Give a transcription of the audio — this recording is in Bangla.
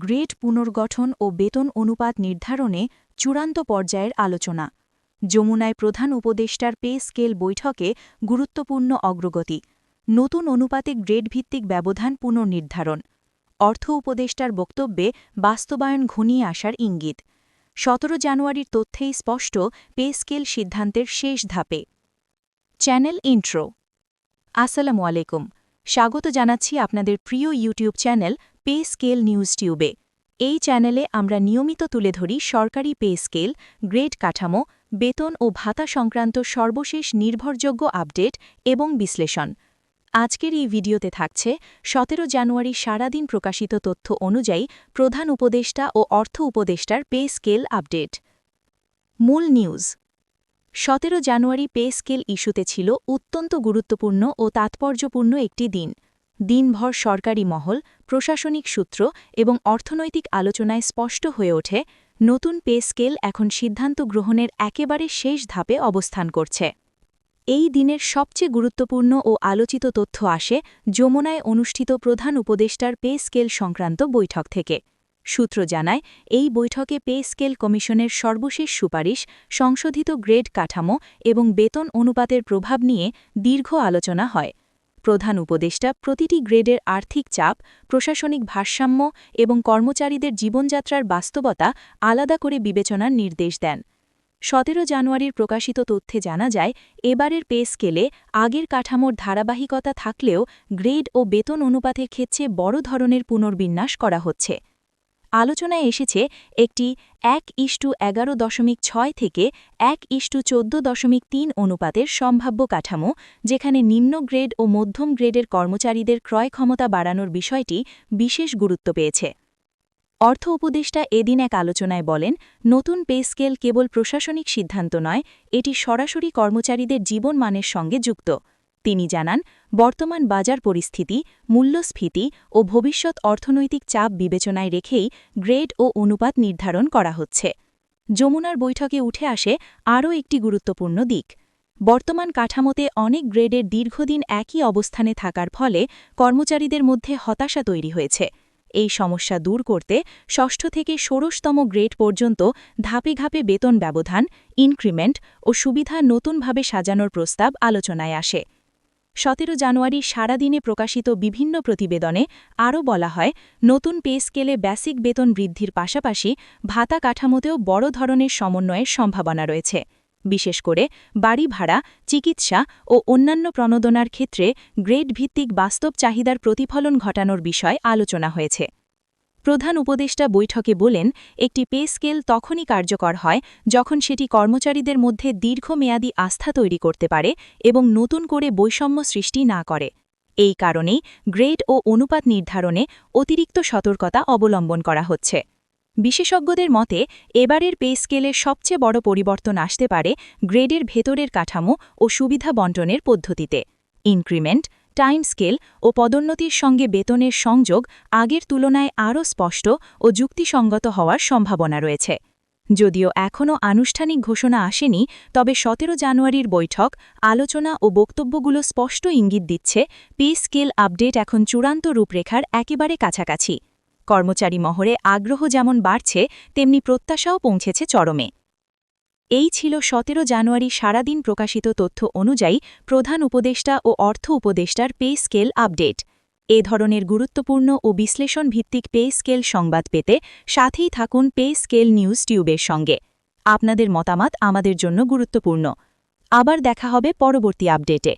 গ্রেড পুনর্গঠন ও বেতন অনুপাত নির্ধারণে চূড়ান্ত পর্যায়ের আলোচনা। যমুনায় প্রধান উপদেষ্টার পে স্কেল বৈঠকে গুরুত্বপূর্ণ অগ্রগতি। নতুন অনুপাতে গ্রেডভিত্তিক ব্যবধান পুনর্নির্ধারণ। অর্থ উপদেষ্টার বক্তব্যে বাস্তবায়ন ঘনিয়ে আসার ইঙ্গিত। ১৭ জানুয়ারির তথ্যেই স্পষ্ট পে স্কেল সিদ্ধান্তের শেষ ধাপে। Channel intro. আসসালামু আলাইকুম, স্বাগত জানাচ্ছি আপনাদের প্রিয় YouTube channel pay scale news টিউবে। এই চ্যানেলে আমরা নিয়মিত তুলে ধরি সরকারি পে স্কেল, গ্রেড কাঠামো, বেতন ও ভাতা সংক্রান্ত সর্বশেষ নির্ভরযোগ্য আপডেট এবং বিশ্লেষণ। আজকের এই ভিডিওতে থাকছে ১৭ জানুয়ারি সারাদিন প্রকাশিত তথ্য অনুযায়ী প্রধান উপদেষ্টা ও অর্থ উপদেষ্টার পে স্কেল আপডেট। মূল নিউজ। ১৭ জানুয়ারি পে স্কেল ইস্যুতে ছিল অত্যন্ত গুরুত্বপূর্ণ ও তাৎপর্যপূর্ণ একটি দিন। দিনভর সরকারি মহল, প্রশাসনিক সূত্র এবং অর্থনৈতিক আলোচনায় স্পষ্ট হয়ে ওঠে, নতুন পে স্কেল এখন সিদ্ধান্ত গ্রহণের একেবারে শেষ ধাপে অবস্থান করছে। এই দিনের সবচেয়ে গুরুত্বপূর্ণ ও আলোচিত তথ্য আসে যমুনায় অনুষ্ঠিত প্রধান উপদেষ্টার পে স্কেল সংক্রান্ত বৈঠক থেকে। সূত্র জানায়, এই বৈঠকে পে স্কেল কমিশনের সর্বশেষ সুপারিশ, সংশোধিত গ্রেড কাঠামো এবং বেতন অনুপাতের প্রভাব নিয়ে দীর্ঘ আলোচনা হয়। প্রধান উপদেষ্টা প্রতিটি গ্রেডের আর্থিক চাপ, প্রশাসনিক ভারসাম্য এবং কর্মচারীদের জীবনযাত্রার বাস্তবতা আলাদা করে বিবেচনার নির্দেশ দেন। ১৭ জানুয়ারির প্রকাশিত তথ্যে জানা যায়, এবারের পে স্কেলে আগের কাঠামোর ধারাবাহিকতা থাকলেও গ্রেড ও বেতন অনুপাতের ক্ষেত্রে বড় ধরনের পুনর্বিন্যাস করা হচ্ছে। আলোচনায় এসেছে একটি ১:১১.৬ থেকে ১:১৪.৩ অনুপাতের সম্ভাব্য কাঠামো, যেখানে নিম্ন গ্রেড ও মধ্যম গ্রেডের কর্মচারীদের ক্রয় ক্ষমতা বাড়ানোর বিষয়টি বিশেষ গুরুত্ব পেয়েছে। অর্থ উপদেষ্টা এদিন এক আলোচনায় বলেন, নতুন পে স্কেল কেবল প্রশাসনিক সিদ্ধান্ত নয়, এটি সরাসরি কর্মচারীদের জীবনমানের সঙ্গে যুক্ত। তিনি জানান, বর্তমান বাজার পরিস্থিতি, মূল্যস্ফীতি ও ভবিষ্যৎ অর্থনৈতিক চাপ বিবেচনায় রেখেই গ্রেড ও অনুপাত নির্ধারণ করা হচ্ছে। যমুনার বৈঠকে উঠে আসে আরও একটি গুরুত্বপূর্ণ দিক। বর্তমান কাঠামোতে অনেক গ্রেডের দীর্ঘদিন একই অবস্থানে থাকার ফলে কর্মচারীদের মধ্যে হতাশা তৈরি হয়েছে। এই সমস্যা দূর করতে ষষ্ঠ থেকে ষোড়শতম গ্রেড পর্যন্ত ধাপে ধাপে বেতন ব্যবধান, ইনক্রিমেন্ট ও সুবিধা নতুনভাবে সাজানোর প্রস্তাব আলোচনায় আসে। ১৭ জানুয়ারি সারাদিনে প্রকাশিত বিভিন্ন প্রতিবেদনে আরও বলা হয়, নতুন পে স্কেলে বেসিক বেতন বৃদ্ধির পাশাপাশি ভাতা কাঠামোতেও বড় ধরনের সমন্বয়ের সম্ভাবনা রয়েছে। বিশেষ করে বাড়ি ভাড়া, চিকিৎসা ও অন্যান্য প্রণোদনার ক্ষেত্রে গ্রেড ভিত্তিক বাস্তব চাহিদার প্রতিফলন ঘটানোর বিষয় আলোচনা হয়েছে। প্রধান উপদেষ্টা বৈঠকে বলেন, একটি পে স্কেল তখনই কার্যকর হয় যখন সেটি কর্মচারীদের মধ্যে দীর্ঘমেয়াদী আস্থা তৈরি করতে পারে এবং নতুন করে বৈষম্য সৃষ্টি না করে। এই কারণেই গ্রেড ও অনুপাত নির্ধারণে অতিরিক্ত সতর্কতা অবলম্বন করা হচ্ছে। বিশেষজ্ঞদের মতে, এবারের পে স্কেলের সবচেয়ে বড় পরিবর্তন আসতে পারে গ্রেডের ভেতরের কাঠামো ও সুবিধা বণ্টনের পদ্ধতিতে। ইনক্রিমেন্ট, টাইম স্কেল ও পদোন্নতির সঙ্গে বেতনের সংযোগ আগের তুলনায় আরও স্পষ্ট ও যুক্তিসঙ্গত হওয়ার সম্ভাবনা রয়েছে। যদিও এখনও আনুষ্ঠানিক ঘোষণা আসেনি, তবে ১৭ জানুয়ারির বৈঠক, আলোচনা ও বক্তব্যগুলো স্পষ্ট ইঙ্গিত দিচ্ছে পে স্কেল আপডেট এখন চূড়ান্ত রূপরেখার একেবারে কাছাকাছি। কর্মচারী মহলে আগ্রহ যেমন বাড়ছে, তেমনি প্রত্যাশাও পৌঁছেছে চরমে। এই ছিল ১৭ জানুয়ারি সারাদিন প্রকাশিত তথ্য অনুযায়ী প্রধান উপদেষ্টা ও অর্থ উপদেষ্টার পে স্কেল আপডেট। এ ধরনের গুরুত্বপূর্ণ ও বিশ্লেষণ ভিত্তিক পে স্কেল সংবাদ পেতে সাথেই থাকুন পে স্কেল নিউজ টিউবের সঙ্গে। আপনাদের মতামত আমাদের জন্য গুরুত্বপূর্ণ। আবার দেখা হবে পরবর্তী আপডেটে।